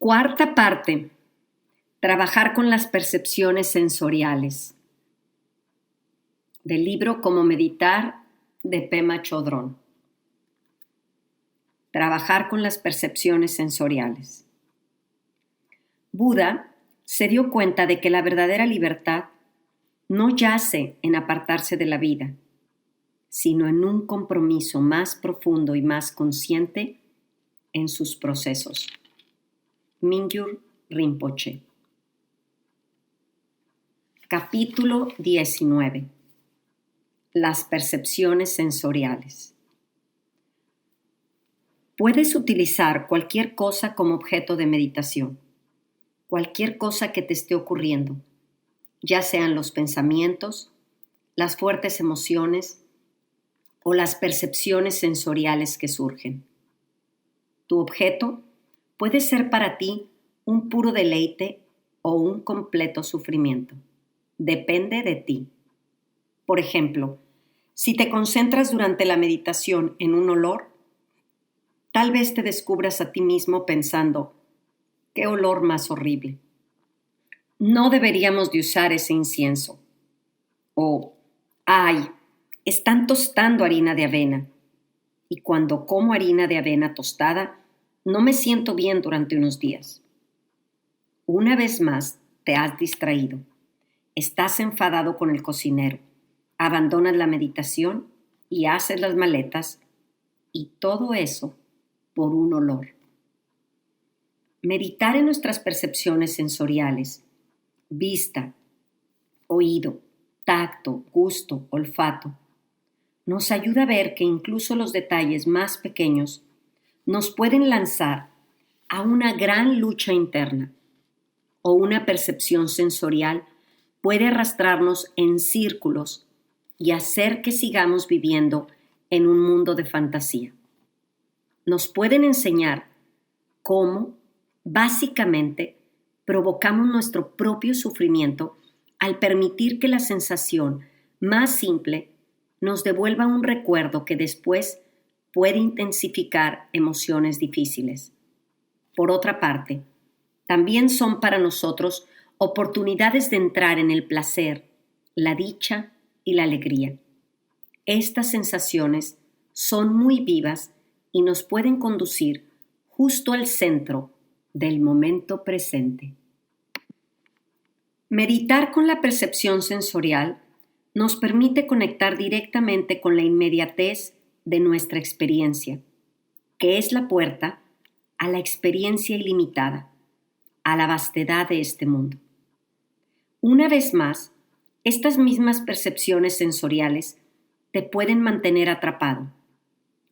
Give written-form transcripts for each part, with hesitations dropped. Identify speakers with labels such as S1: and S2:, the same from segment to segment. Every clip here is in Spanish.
S1: Cuarta parte. Trabajar con las percepciones sensoriales. Del libro Cómo meditar de Pema Chodron. Trabajar con las percepciones sensoriales. Buda se dio cuenta de que la verdadera libertad no yace en apartarse de la vida, sino en un compromiso más profundo y más consciente en sus procesos. Mingyur Rinpoche. Capítulo 19. Las percepciones sensoriales. Puedes utilizar cualquier cosa como objeto de meditación, cualquier cosa que te esté ocurriendo, ya sean los pensamientos, las fuertes emociones o las percepciones sensoriales que surgen. Tu objeto puede ser para ti un puro deleite o un completo sufrimiento. Depende de ti. Por ejemplo, si te concentras durante la meditación en un olor, tal vez te descubras a ti mismo pensando, ¡qué olor más horrible! No deberíamos de usar ese incienso. O, ¡ay! Están tostando harina de avena. Y cuando como harina de avena tostada, no me siento bien durante unos días. Una vez más, te has distraído. Estás enfadado con el cocinero. Abandonas la meditación y haces las maletas. Y todo eso por un olor. Meditar en nuestras percepciones sensoriales, vista, oído, tacto, gusto, olfato, nos ayuda a ver que incluso los detalles más pequeños nos pueden lanzar a una gran lucha interna, o una percepción sensorial puede arrastrarnos en círculos y hacer que sigamos viviendo en un mundo de fantasía. Nos pueden enseñar cómo, básicamente, provocamos nuestro propio sufrimiento al permitir que la sensación más simple nos devuelva un recuerdo que después puede intensificar emociones difíciles. Por otra parte, también son para nosotros oportunidades de entrar en el placer, la dicha y la alegría. Estas sensaciones son muy vivas y nos pueden conducir justo al centro del momento presente. Meditar con la percepción sensorial nos permite conectar directamente con la inmediatez de nuestra experiencia, que es la puerta a la experiencia ilimitada, a la vastedad de este mundo. Una vez más, estas mismas percepciones sensoriales te pueden mantener atrapado.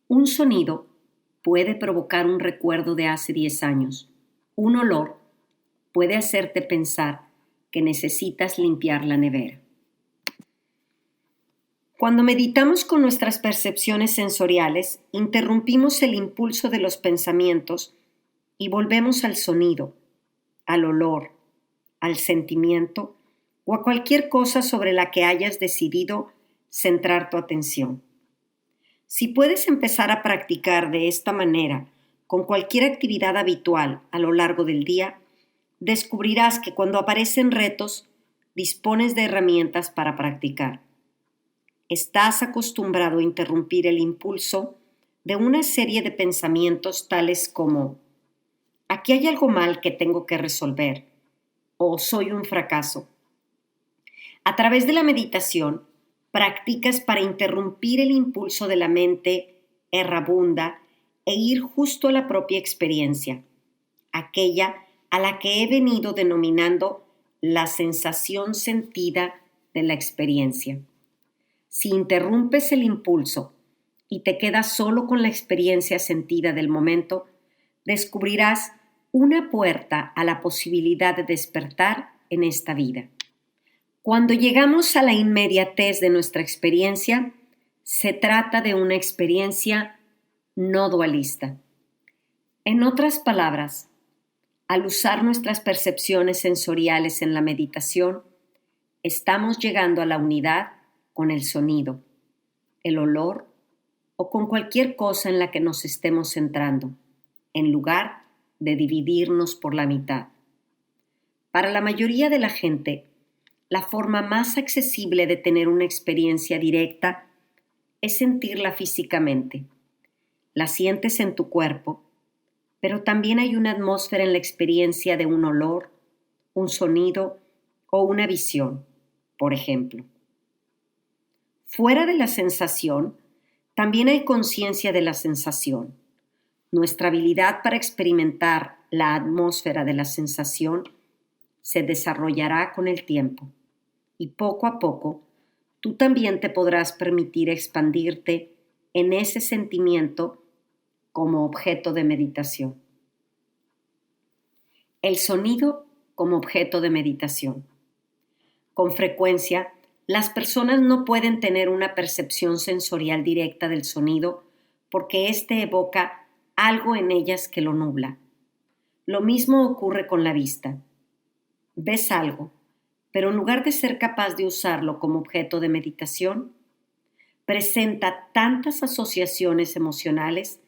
S1: Un sonido puede provocar un recuerdo de hace 10 años. Un olor puede hacerte pensar que necesitas limpiar la nevera. Cuando meditamos con nuestras percepciones sensoriales, interrumpimos el impulso de los pensamientos y volvemos al sonido, al olor, al sentimiento o a cualquier cosa sobre la que hayas decidido centrar tu atención. Si puedes empezar a practicar de esta manera con cualquier actividad habitual a lo largo del día, descubrirás que cuando aparecen retos, dispones de herramientas para practicar. Estás acostumbrado a interrumpir el impulso de una serie de pensamientos tales como «aquí hay algo mal que tengo que resolver» o «soy un fracaso». A través de la meditación, practicas para interrumpir el impulso de la mente errabunda e ir justo a la propia experiencia, aquella a la que he venido denominando la sensación sentida de la experiencia. Si interrumpes el impulso y te quedas solo con la experiencia sentida del momento, descubrirás una puerta a la posibilidad de despertar en esta vida. Cuando llegamos a la inmediatez de nuestra experiencia, se trata de una experiencia no dualista. En otras palabras, al usar nuestras percepciones sensoriales en la meditación, estamos llegando a la unidad con el sonido, el olor o con cualquier cosa en la que nos estemos centrando, en lugar de dividirnos por la mitad. Para la mayoría de la gente, la forma más accesible de tener una experiencia directa es sentirla físicamente. La sientes en tu cuerpo, pero también hay una atmósfera en la experiencia de un olor, un sonido o una visión, por ejemplo. Fuera de la sensación, también hay conciencia de la sensación. Nuestra habilidad para experimentar la atmósfera de la sensación se desarrollará con el tiempo y poco a poco tú también te podrás permitir expandirte en ese sentimiento como objeto de meditación. El sonido como objeto de meditación. Con frecuencia, las personas no pueden tener una percepción sensorial directa del sonido porque éste evoca algo en ellas que lo nubla. Lo mismo ocurre con la vista. Ves algo, pero en lugar de ser capaz de usarlo como objeto de meditación, presenta tantas asociaciones emocionales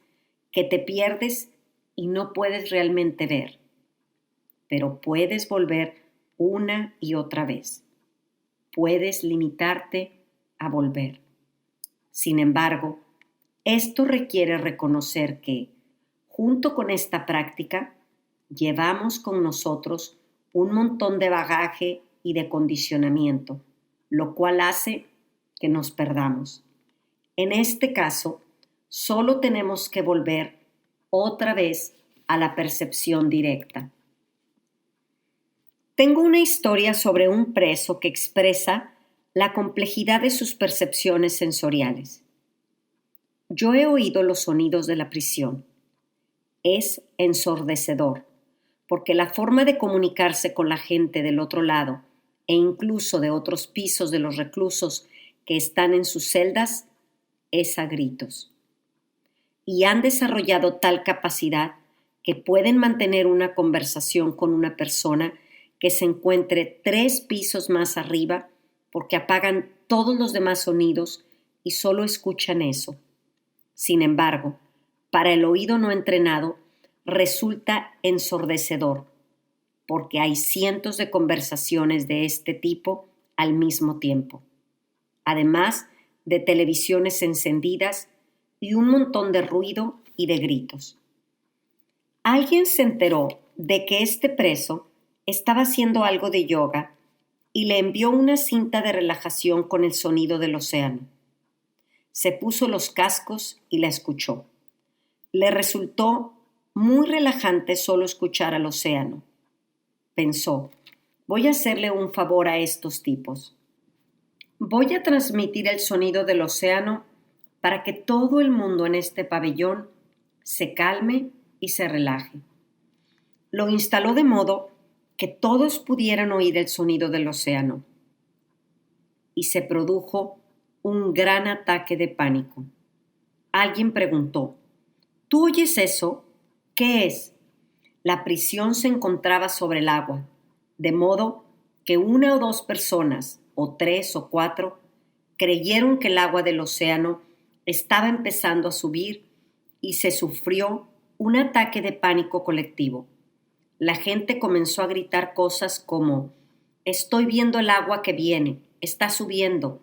S1: que te pierdes y no puedes realmente ver, pero puedes volver una y otra vez. Puedes limitarte a volver. Sin embargo, esto requiere reconocer que, junto con esta práctica, llevamos con nosotros un montón de bagaje y de condicionamiento, lo cual hace que nos perdamos. En este caso, solo tenemos que volver otra vez a la percepción directa. Tengo una historia sobre un preso que expresa la complejidad de sus percepciones sensoriales. Yo he oído los sonidos de la prisión. Es ensordecedor, porque la forma de comunicarse con la gente del otro lado e incluso de otros pisos de los reclusos que están en sus celdas es a gritos. Y han desarrollado tal capacidad que pueden mantener una conversación con una persona que se encuentre 3 pisos más arriba porque apagan todos los demás sonidos y solo escuchan eso. Sin embargo, para el oído no entrenado resulta ensordecedor porque hay cientos de conversaciones de este tipo al mismo tiempo, además de televisiones encendidas y un montón de ruido y de gritos. Alguien se enteró de que este preso estaba haciendo algo de yoga y le envió una cinta de relajación con el sonido del océano. Se puso los cascos y la escuchó. Le resultó muy relajante solo escuchar al océano. Pensó, voy a hacerle un favor a estos tipos. Voy a transmitir el sonido del océano para que todo el mundo en este pabellón se calme y se relaje. Lo instaló de modo que todos pudieran oír el sonido del océano. Y se produjo un gran ataque de pánico. Alguien preguntó, ¿tú oyes eso? ¿Qué es? La prisión se encontraba sobre el agua, de modo que 1 o 2 personas, o 3 o 4, creyeron que el agua del océano estaba empezando a subir y se sufrió un ataque de pánico colectivo. La gente comenzó a gritar cosas como, estoy viendo el agua que viene, está subiendo.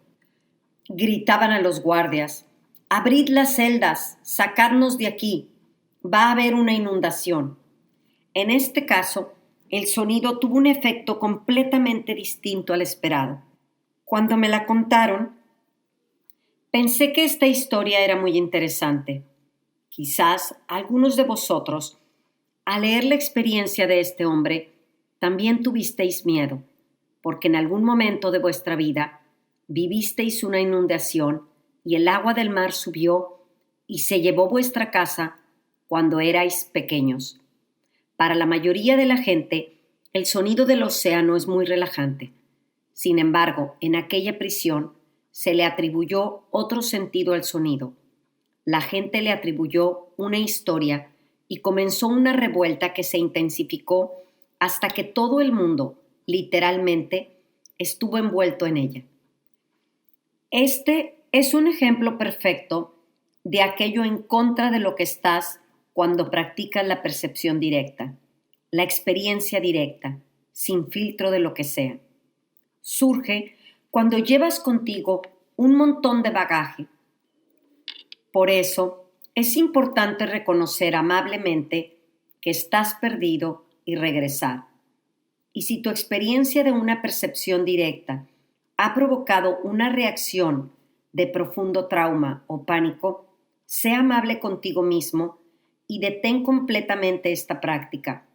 S1: Gritaban a los guardias, abrid las celdas, sacadnos de aquí, va a haber una inundación. En este caso, el sonido tuvo un efecto completamente distinto al esperado. Cuando me la contaron, pensé que esta historia era muy interesante. Quizás algunos de vosotros, al leer la experiencia de este hombre, también tuvisteis miedo, porque en algún momento de vuestra vida vivisteis una inundación y el agua del mar subió y se llevó vuestra casa cuando erais pequeños. Para la mayoría de la gente, el sonido del océano es muy relajante. Sin embargo, en aquella prisión se le atribuyó otro sentido al sonido. La gente le atribuyó una historia y comenzó una revuelta que se intensificó hasta que todo el mundo, literalmente, estuvo envuelto en ella. Este es un ejemplo perfecto de aquello en contra de lo que estás cuando practicas la percepción directa, la experiencia directa, sin filtro de lo que sea. Surge cuando llevas contigo un montón de bagaje. Por eso es importante reconocer amablemente que estás perdido y regresar. Y si tu experiencia de una percepción directa ha provocado una reacción de profundo trauma o pánico, sé amable contigo mismo y detén completamente esta práctica.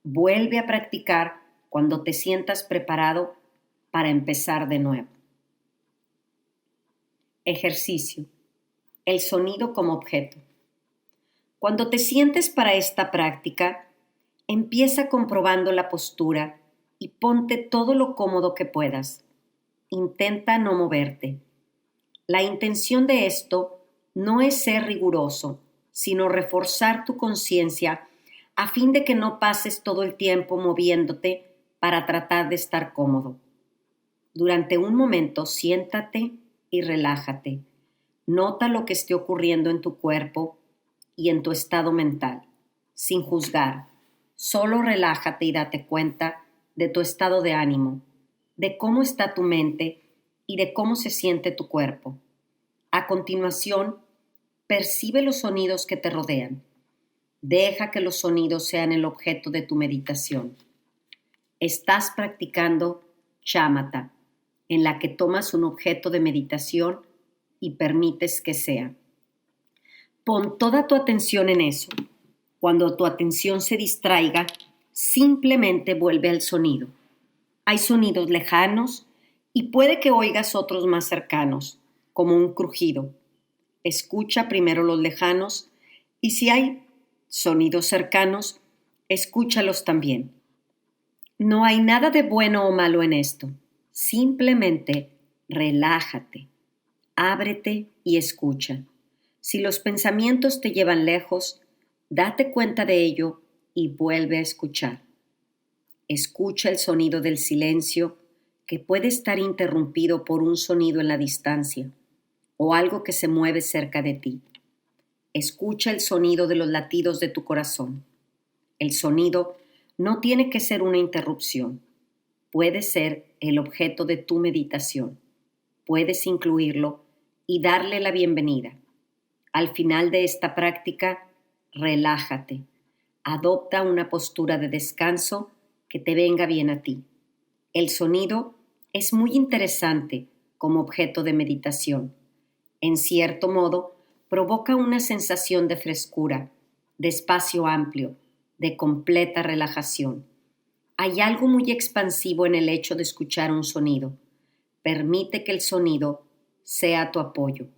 S1: Vuelve a practicar cuando te sientas preparado para empezar de nuevo. Ejercicio. El sonido como objeto. Cuando te sientes para esta práctica, empieza comprobando la postura y ponte todo lo cómodo que puedas. Intenta no moverte. La intención de esto no es ser riguroso, sino reforzar tu conciencia a fin de que no pases todo el tiempo moviéndote para tratar de estar cómodo. Durante un momento siéntate y relájate. Nota lo que esté ocurriendo en tu cuerpo y en tu estado mental, sin juzgar. Solo relájate y date cuenta de tu estado de ánimo, de cómo está tu mente y de cómo se siente tu cuerpo. A continuación, percibe los sonidos que te rodean. Deja que los sonidos sean el objeto de tu meditación. Estás practicando shamatha, en la que tomas un objeto de meditación y permites que sea. Pon toda tu atención en eso. Cuando tu atención se distraiga, simplemente vuelve al sonido. Hay sonidos lejanos y puede que oigas otros más cercanos, como un crujido. Escucha primero los lejanos y si hay sonidos cercanos, escúchalos también. No hay nada de bueno o malo en esto. Simplemente relájate, ábrete y escucha. Si los pensamientos te llevan lejos, date cuenta de ello y vuelve a escuchar. Escucha el sonido del silencio, que puede estar interrumpido por un sonido en la distancia o algo que se mueve cerca de ti. Escucha el sonido de los latidos de tu corazón. El sonido no tiene que ser una interrupción. Puede ser el objeto de tu meditación. Puedes incluirlo y darle la bienvenida. Al final de esta práctica, relájate. Adopta una postura de descanso que te venga bien a ti. El sonido es muy interesante como objeto de meditación. En cierto modo, provoca una sensación de frescura, de espacio amplio, de completa relajación. Hay algo muy expansivo en el hecho de escuchar un sonido. Permite que el sonido sea tu apoyo,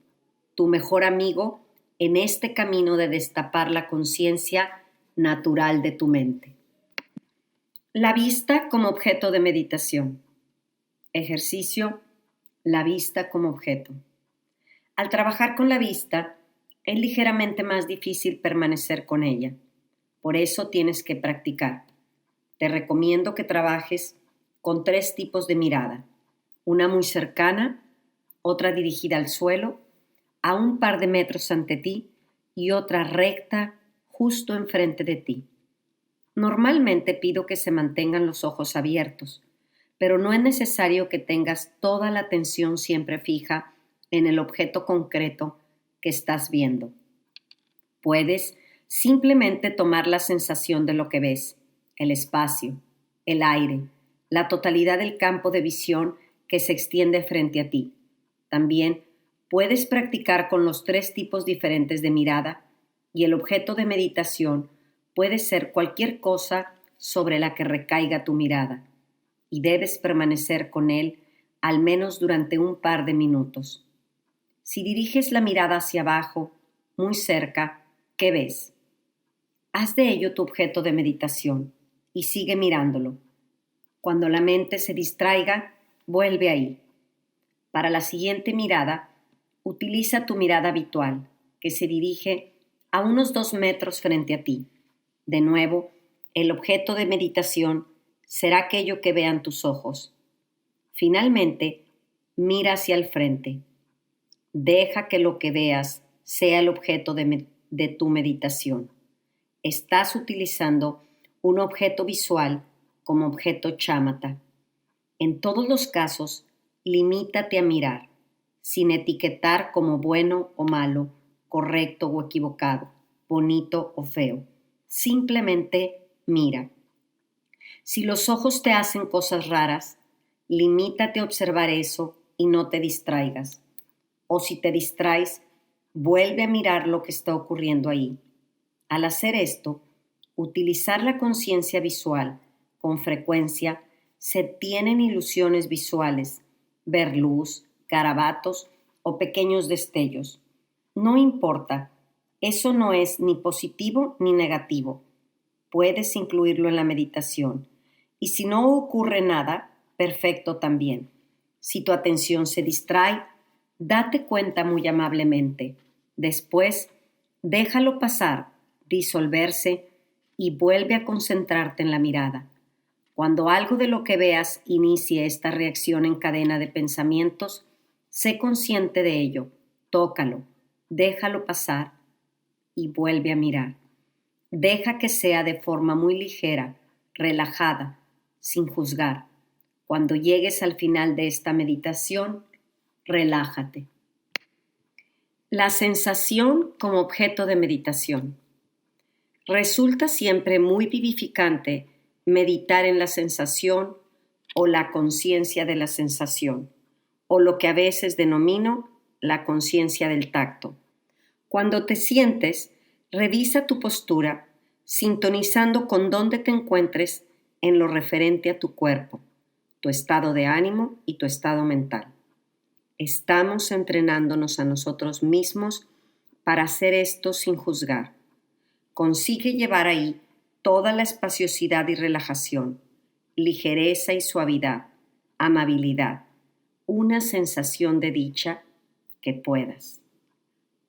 S1: tu mejor amigo en este camino de destapar la conciencia natural de tu mente. La vista como objeto de meditación. Ejercicio, la vista como objeto. Al trabajar con la vista, es ligeramente más difícil permanecer con ella. Por eso tienes que practicar. Te recomiendo que trabajes con 3 tipos de mirada. Una muy cercana, otra dirigida al suelo, a un par de metros ante ti y otra recta justo enfrente de ti. Normalmente pido que se mantengan los ojos abiertos, pero no es necesario que tengas toda la atención siempre fija en el objeto concreto que estás viendo. Puedes simplemente tomar la sensación de lo que ves, el espacio, el aire, la totalidad del campo de visión que se extiende frente a ti. También puedes practicar con los 3 tipos diferentes de mirada y el objeto de meditación puede ser cualquier cosa sobre la que recaiga tu mirada y debes permanecer con él al menos durante un par de minutos. Si diriges la mirada hacia abajo, muy cerca, ¿qué ves? Haz de ello tu objeto de meditación y sigue mirándolo. Cuando la mente se distraiga, vuelve ahí. Para la siguiente mirada, utiliza tu mirada habitual, que se dirige a unos 2 metros frente a ti. De nuevo, el objeto de meditación será aquello que vean tus ojos. Finalmente, mira hacia el frente. Deja que lo que veas sea el objeto de tu meditación. Estás utilizando un objeto visual como objeto chámata. En todos los casos, limítate a mirar, sin etiquetar como bueno o malo, correcto o equivocado, bonito o feo. Simplemente mira. Si los ojos te hacen cosas raras, limítate a observar eso y no te distraigas. O si te distraes, vuelve a mirar lo que está ocurriendo ahí. Al hacer esto, utilizar la conciencia visual con frecuencia, se tienen ilusiones visuales, ver luz, garabatos o pequeños destellos. No importa, eso no es ni positivo ni negativo. Puedes incluirlo en la meditación. Y si no ocurre nada, perfecto también. Si tu atención se distrae, date cuenta muy amablemente. Después, déjalo pasar, disolverse y vuelve a concentrarte en la mirada. Cuando algo de lo que veas inicie esta reacción en cadena de pensamientos, sé consciente de ello, tócalo, déjalo pasar y vuelve a mirar. Deja que sea de forma muy ligera, relajada, sin juzgar. Cuando llegues al final de esta meditación, relájate. La sensación como objeto de meditación. Resulta siempre muy vivificante meditar en la sensación o la conciencia de la sensación, o lo que a veces denomino la conciencia del tacto. Cuando te sientes, revisa tu postura, sintonizando con dónde te encuentres en lo referente a tu cuerpo, tu estado de ánimo y tu estado mental. Estamos entrenándonos a nosotros mismos para hacer esto sin juzgar. Consigue llevar ahí toda la espaciosidad y relajación, ligereza y suavidad, amabilidad, una sensación de dicha que puedas.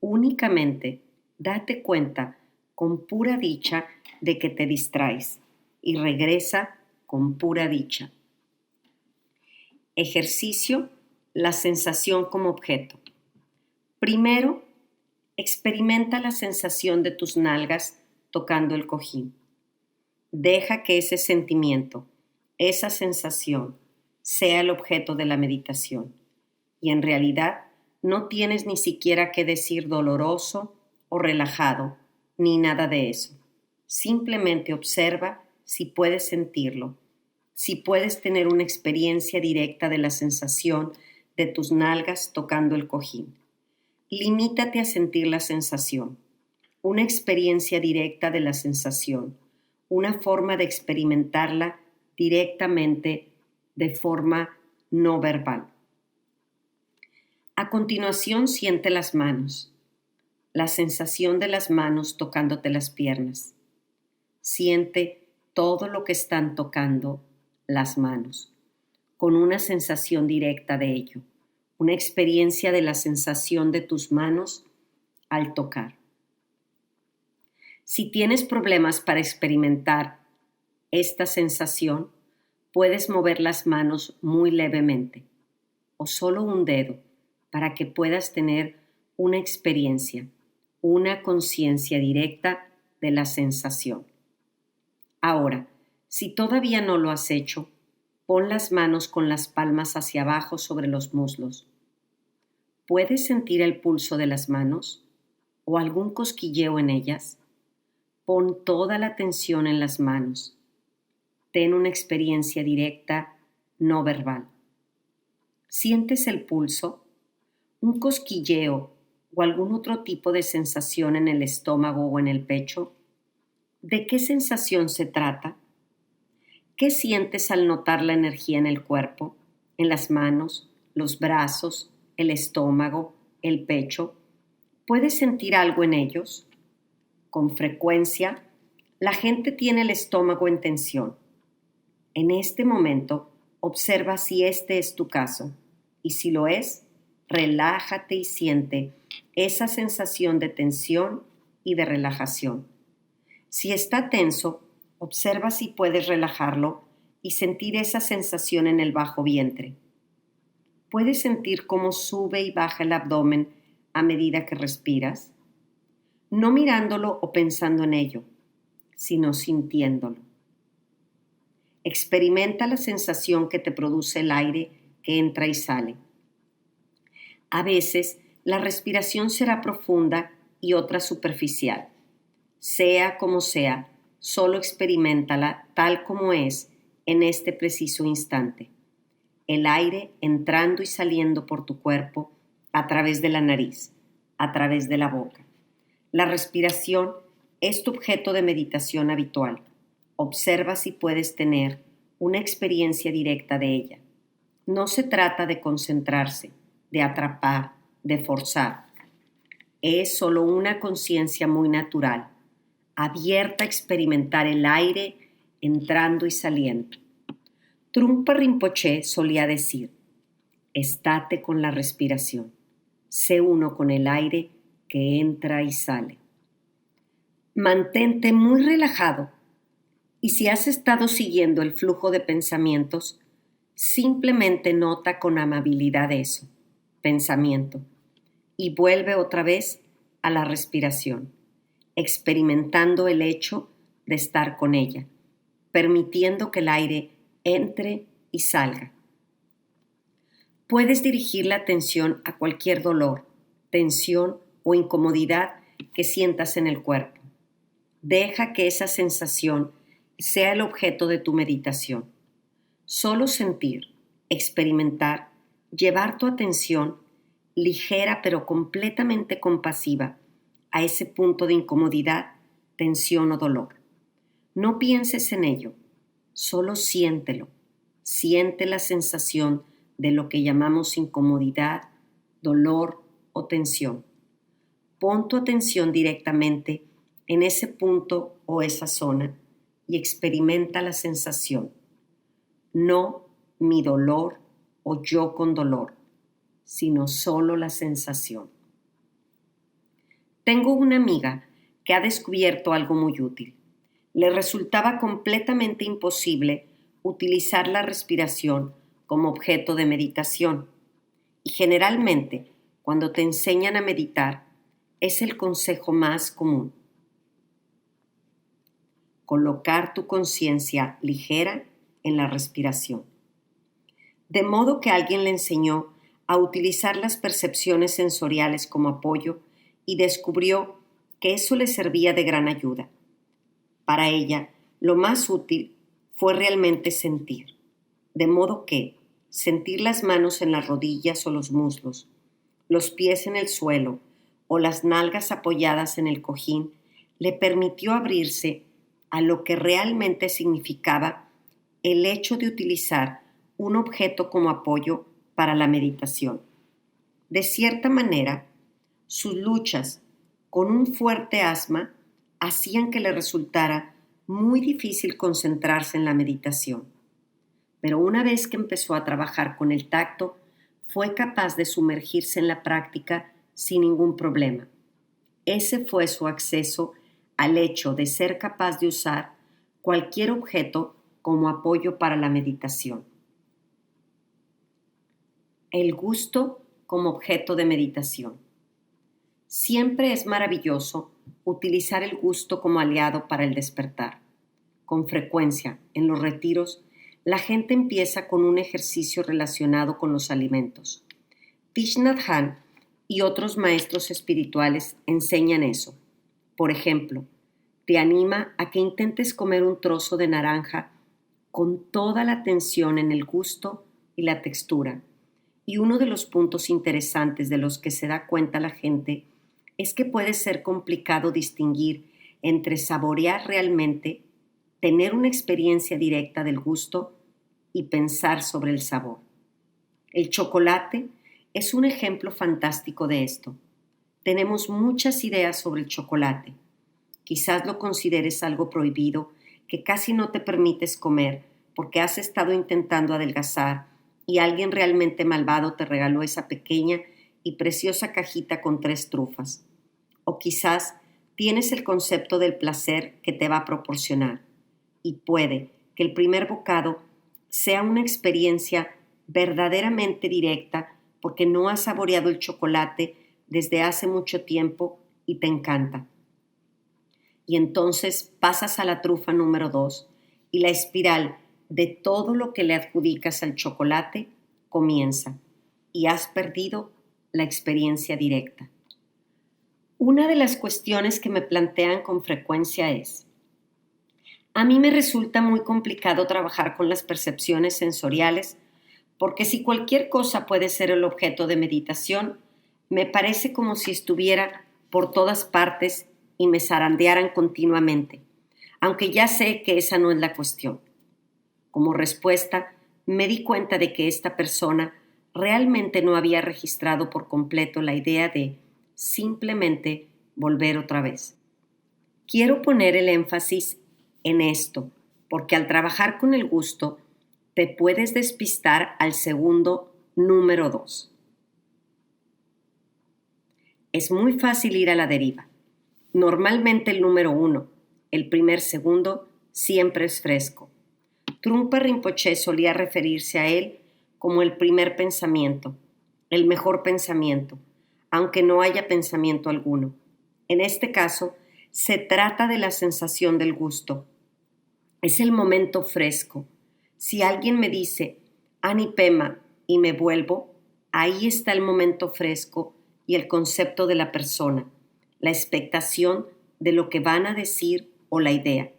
S1: Únicamente date cuenta con pura dicha de que te distraes y regresa con pura dicha. Ejercicio, la sensación como objeto. Primero, experimenta la sensación de tus nalgas tocando el cojín. Deja que ese sentimiento, esa sensación, sea el objeto de la meditación. Y en realidad no tienes ni siquiera que decir doloroso o relajado, ni nada de eso. Simplemente observa si puedes sentirlo, si puedes tener una experiencia directa de la sensación de tus nalgas tocando el cojín. Limítate a sentir la sensación, una experiencia directa de la sensación, una forma de experimentarla directamente de forma no verbal. A continuación, siente las manos, la sensación de las manos tocándote las piernas. Siente todo lo que están tocando las manos, con una sensación directa de ello, una experiencia de la sensación de tus manos al tocar. Si tienes problemas para experimentar esta sensación, puedes mover las manos muy levemente o solo un dedo para que puedas tener una experiencia, una conciencia directa de la sensación. Ahora, si todavía no lo has hecho, pon las manos con las palmas hacia abajo sobre los muslos. ¿Puedes sentir el pulso de las manos o algún cosquilleo en ellas? Pon toda la atención en las manos. Ten una experiencia directa, no verbal. ¿Sientes el pulso? ¿Un cosquilleo o algún otro tipo de sensación en el estómago o en el pecho? ¿De qué sensación se trata? ¿Qué sientes al notar la energía en el cuerpo, en las manos, los brazos, el estómago, el pecho? ¿Puedes sentir algo en ellos? Con frecuencia, la gente tiene el estómago en tensión. En este momento, observa si este es tu caso y si lo es, relájate y siente esa sensación de tensión y de relajación. Si está tenso, observa si puedes relajarlo y sentir esa sensación en el bajo vientre. ¿Puedes sentir cómo sube y baja el abdomen a medida que respiras? No mirándolo o pensando en ello, sino sintiéndolo. Experimenta la sensación que te produce el aire que entra y sale. A veces la respiración será profunda y otra superficial. Sea como sea, solo experiméntala tal como es en este preciso instante. El aire entrando y saliendo por tu cuerpo a través de la nariz, a través de la boca. La respiración es tu objeto de meditación habitual. Observa si puedes tener una experiencia directa de ella. No se trata de concentrarse, de atrapar, de forzar. Es solo una conciencia muy natural, abierta a experimentar el aire entrando y saliendo. Trungpa Rinpoche solía decir: estate con la respiración, sé uno con el aire que entra y sale. Mantente muy relajado y si has estado siguiendo el flujo de pensamientos, simplemente nota con amabilidad eso, pensamiento, y vuelve otra vez a la respiración, experimentando el hecho de estar con ella, permitiendo que el aire entre y salga. Puedes dirigir la atención a cualquier dolor, tensión o incomodidad que sientas en el cuerpo. Deja que esa sensación sea el objeto de tu meditación. Solo sentir, experimentar, llevar tu atención ligera pero completamente compasiva a ese punto de incomodidad, tensión o dolor. No pienses en ello, solo siéntelo. Siente la sensación de lo que llamamos incomodidad, dolor o tensión. Pon tu atención directamente en ese punto o esa zona y experimenta la sensación. No mi dolor o yo con dolor, sino solo la sensación. Tengo una amiga que ha descubierto algo muy útil. Le resultaba completamente imposible utilizar la respiración como objeto de meditación. Y generalmente, cuando te enseñan a meditar, es el consejo más común. Colocar tu conciencia ligera en la respiración. De modo que alguien le enseñó a utilizar las percepciones sensoriales como apoyo y descubrió que eso le servía de gran ayuda. Para ella, lo más útil fue realmente sentir, de modo que sentir las manos en las rodillas o los muslos, los pies en el suelo o las nalgas apoyadas en el cojín le permitió abrirse a lo que realmente significaba el hecho de utilizar un objeto como apoyo para la meditación. De cierta manera, sus luchas con un fuerte asma hacían que le resultara muy difícil concentrarse en la meditación. Pero una vez que empezó a trabajar con el tacto, fue capaz de sumergirse en la práctica sin ningún problema. Ese fue su acceso al hecho de ser capaz de usar cualquier objeto como apoyo para la meditación. El gusto como objeto de meditación. Siempre es maravilloso utilizar el gusto como aliado para el despertar. Con frecuencia, en los retiros, la gente empieza con un ejercicio relacionado con los alimentos. Thich Nhat Hanh y otros maestros espirituales enseñan eso. Por ejemplo, te anima a que intentes comer un trozo de naranja con toda la atención en el gusto y la textura. Y uno de los puntos interesantes de los que se da cuenta la gente es que puede ser complicado distinguir entre saborear realmente, tener una experiencia directa del gusto y pensar sobre el sabor. El chocolate es un ejemplo fantástico de esto. Tenemos muchas ideas sobre el chocolate. Quizás lo consideres algo prohibido que casi no te permites comer porque has estado intentando adelgazar y alguien realmente malvado te regaló esa pequeña y preciosa cajita con 3 trufas. O quizás tienes el concepto del placer que te va a proporcionar y puede que el primer bocado sea una experiencia verdaderamente directa porque no has saboreado el chocolate desde hace mucho tiempo y te encanta. y entonces pasas a la trufa número 2 y la espiral de todo lo que le adjudicas al chocolate comienza y has perdido la experiencia directa. Una de las cuestiones que me plantean con frecuencia es: a mí me resulta muy complicado trabajar con las percepciones sensoriales porque si cualquier cosa puede ser el objeto de meditación, me parece como si estuviera por todas partes y me zarandearan continuamente, aunque ya sé que esa no es la cuestión. Como respuesta, me di cuenta de que esta persona realmente no había registrado por completo la idea de simplemente volver otra vez. Quiero poner el énfasis en esto, porque al trabajar con el gusto, te puedes despistar al segundo número 2. Es muy fácil ir a la deriva. Normalmente el número 1, el primer segundo, siempre es fresco. Trungpa Rinpoche solía referirse a él como el primer pensamiento, el mejor pensamiento, aunque no haya pensamiento alguno. En este caso, se trata de la sensación del gusto. Es el momento fresco. Si alguien me dice Ani Pema y me vuelvo, ahí está el momento fresco y el concepto de la persona, la expectación de lo que van a decir o la idea.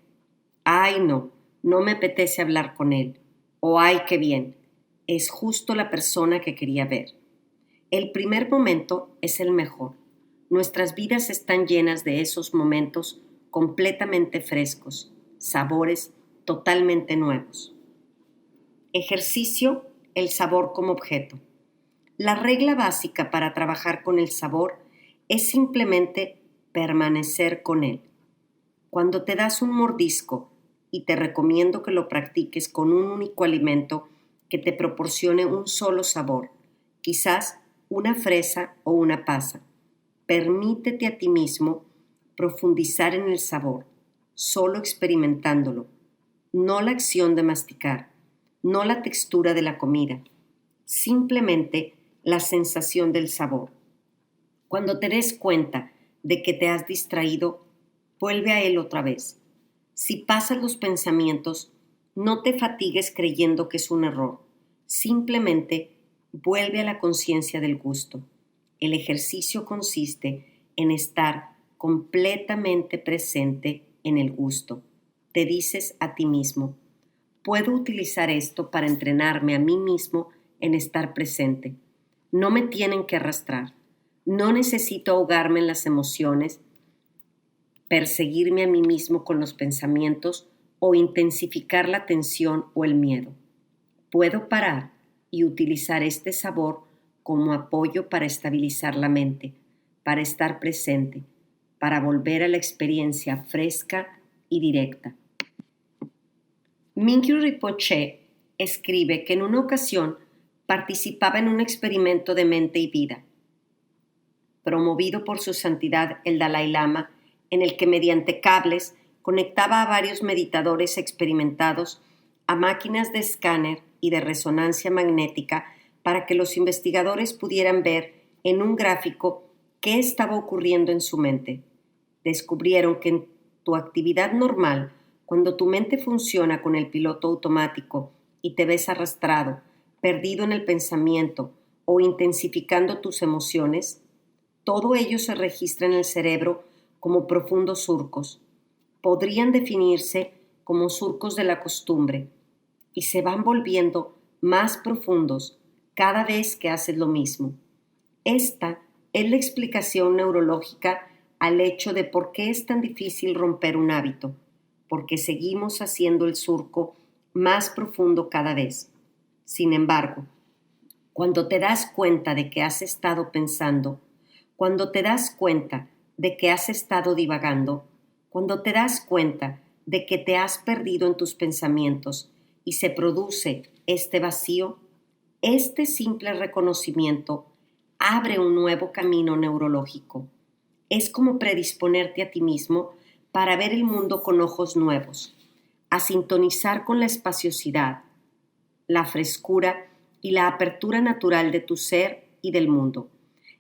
S1: Ay, no me apetece hablar con él. O ay, qué bien, es justo la persona que quería ver. El primer momento es el mejor. Nuestras vidas están llenas de esos momentos completamente frescos, sabores totalmente nuevos. Ejercicio: el sabor como objeto. La regla básica para trabajar con el sabor es simplemente permanecer con él. Cuando te das un mordisco, y te recomiendo que lo practiques con un único alimento que te proporcione un solo sabor, quizás una fresa o una pasa. Permítete a ti mismo profundizar en el sabor, solo experimentándolo, no la acción de masticar, no la textura de la comida, simplemente la sensación del sabor. Cuando te des cuenta de que te has distraído, vuelve a él otra vez. Si pasan los pensamientos, no te fatigues creyendo que es un error. Simplemente vuelve a la conciencia del gusto. El ejercicio consiste en estar completamente presente en el gusto. Te dices a ti mismo: puedo utilizar esto para entrenarme a mí mismo en estar presente. No me tienen que arrastrar. No necesito ahogarme en las emociones, perseguirme a mí mismo con los pensamientos o intensificar la tensión o el miedo. Puedo parar y utilizar este sabor como apoyo para estabilizar la mente, para estar presente, para volver a la experiencia fresca y directa. Minkyu Rinpoche escribe que en una ocasión participaba en un experimento de mente y vida, promovido por su santidad el Dalai Lama, en el que mediante cables conectaba a varios meditadores experimentados a máquinas de escáner y de resonancia magnética para que los investigadores pudieran ver en un gráfico qué estaba ocurriendo en su mente. Descubrieron que en tu actividad normal, cuando tu mente funciona con el piloto automático y te ves arrastrado, perdido en el pensamiento o intensificando tus emociones, todo ello se registra en el cerebro como profundos surcos. Podrían definirse como surcos de la costumbre y se van volviendo más profundos cada vez que haces lo mismo. Esta es la explicación neurológica al hecho de por qué es tan difícil romper un hábito, porque seguimos haciendo el surco más profundo cada vez. Sin embargo, cuando te das cuenta de que has estado pensando, cuando te das cuenta de que has estado divagando, cuando te das cuenta de que te has perdido en tus pensamientos y se produce este vacío, este simple reconocimiento abre un nuevo camino neurológico. Es como predisponerte a ti mismo para ver el mundo con ojos nuevos, a sintonizar con la espaciosidad, la frescura y la apertura natural de tu ser y del mundo.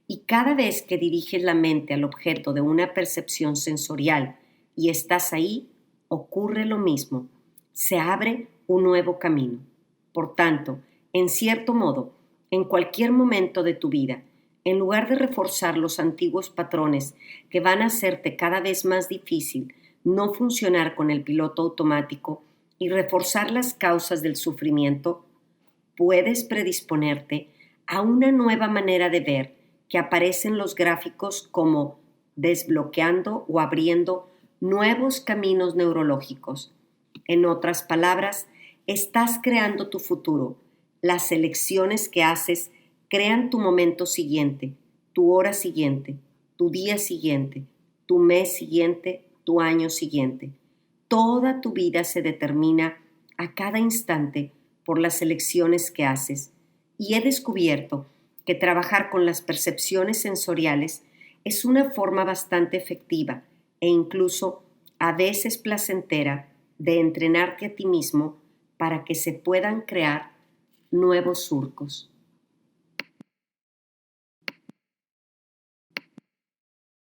S1: Y cada vez que diriges la mente al objeto de una percepción sensorial y estás ahí, ocurre lo mismo. Se abre un nuevo camino. Por tanto, en cierto modo, en cualquier momento de tu vida, en lugar de reforzar los antiguos patrones que van a hacerte cada vez más difícil no funcionar con el piloto automático y reforzar las causas del sufrimiento, puedes predisponerte a una nueva manera de ver que aparece en los gráficos como desbloqueando o abriendo nuevos caminos neurológicos. En otras palabras, estás creando tu futuro. Las elecciones que haces crean tu momento siguiente, tu hora siguiente, tu día siguiente, tu mes siguiente, tu año siguiente. Toda tu vida se determina a cada instante por las elecciones que haces. Y he descubierto que trabajar con las percepciones sensoriales es una forma bastante efectiva e incluso a veces placentera de entrenarte a ti mismo para que se puedan crear nuevos surcos.